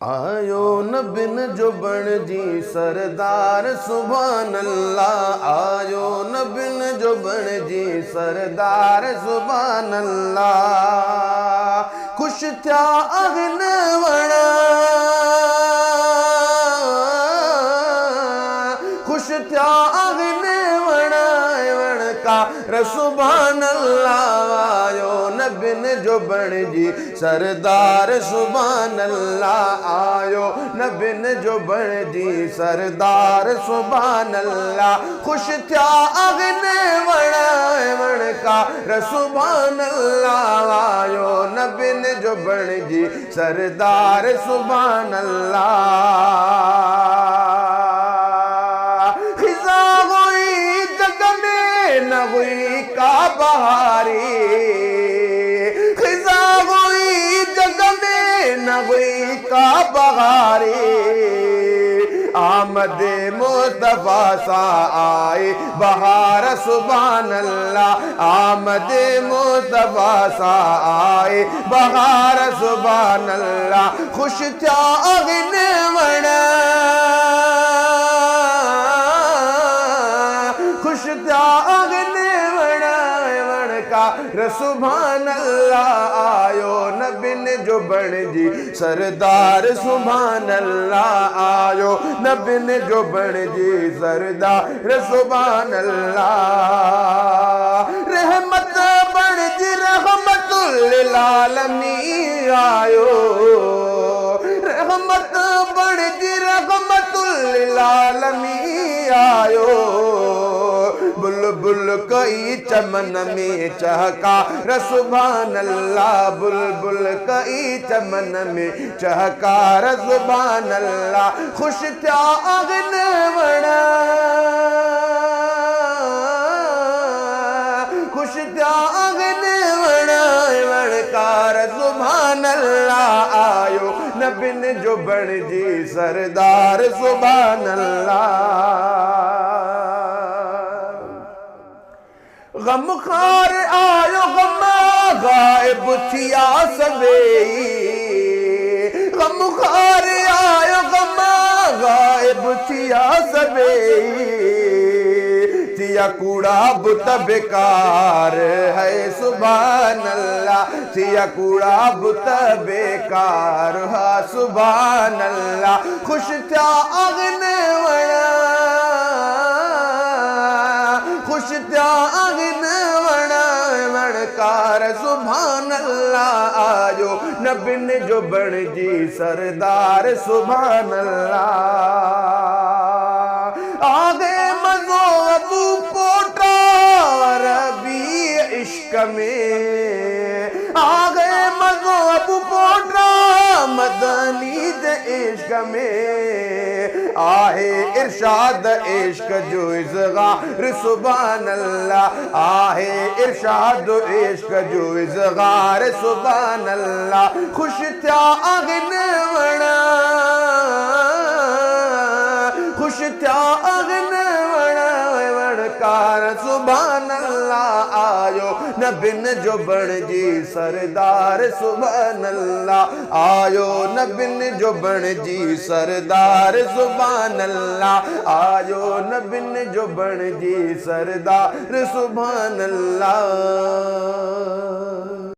आयो न बिन जो बण जी सरदार सुभान अल्लाह। आयो न बिन जो बण जी सरदार सुभान अल्लाह। खुश थिया अगन वणा, खुश थिया अगन वणा वणकार सुभान अल्लाह। आयो न बिन जो बण जी सरदार सुभान अल्लाह। आयो न बिन जो बण जी सरदार सुभान अल्लाह। खुश थिया अगन वणा वणकार सुभान अल्लाह। आयो न बिन जो बण जी सरदार सुभान अल्लाह। खिजा हुई जग में न हुई का बहारी, खिजा हुई जग में न हुई का बहारी। आमद मुस्तफा सा आए बहार सुभान अल्लाह। आमद मुस्तफा सा आए बहार सुभान अल्लाह। खुश थिया अगन वणा, खुश थिया अगन वणा वणकार सुभान अल्लाह। आयो न बिन जो बण जी सरदार सुभान अल्लाह। आयो न बिन जो बण जी सरदार सुभान अल्लाह। रहमत बण जी रहमतुल आलमीन आयो, रहमत बण जी रहमतुल आलमीन आयो। बुलबुल कई चमन में चहका सुभान अल्लाह। बुलबुल कई चमन में चहका सुभान अल्लाह। खुश थिया अगन वणा, खुश थिया अगन वणा वणकार सुभान अल्लाह। आयो न बिन जो बण जी सरदार सुभान अल्लाह। गमखार आयो गम गायब थिया सवेई, गमखार आयो गम गायब थिया सवेई। थिया कूड़ा बुत बेकार है सुभान अल्लाह। थिया कूड़ा बुत बेकार है सुभान अल्लाह। खुश थिया अगन वणा, खुश थिया अगन वणा वणकार सुभान अल्लाह। आयो न बिन जो बण जी सरदार सुभान अल्लाह। आगे मज़ो अबू पोटार भी इश्क में, आगे मज़ो अबू पोटा मदनी दे इश्क में। आहे इरशाद इश्क जो इज़गार सुभान अल्लाह। आहे इरशाद इश्क जो इज़गार सुभान अल्लाह। खुश थिया अगन वणा, खुश थिया अगन वणा वणकार सुभान अल्लाह। आयो न बिन जो बण जी सरदार सुभान अल्लाह। आयो न बिन जो बण जी सरदार सुभान अल्लाह। आयो न बिन जो बण जी सरदार सुभान अल्लाह।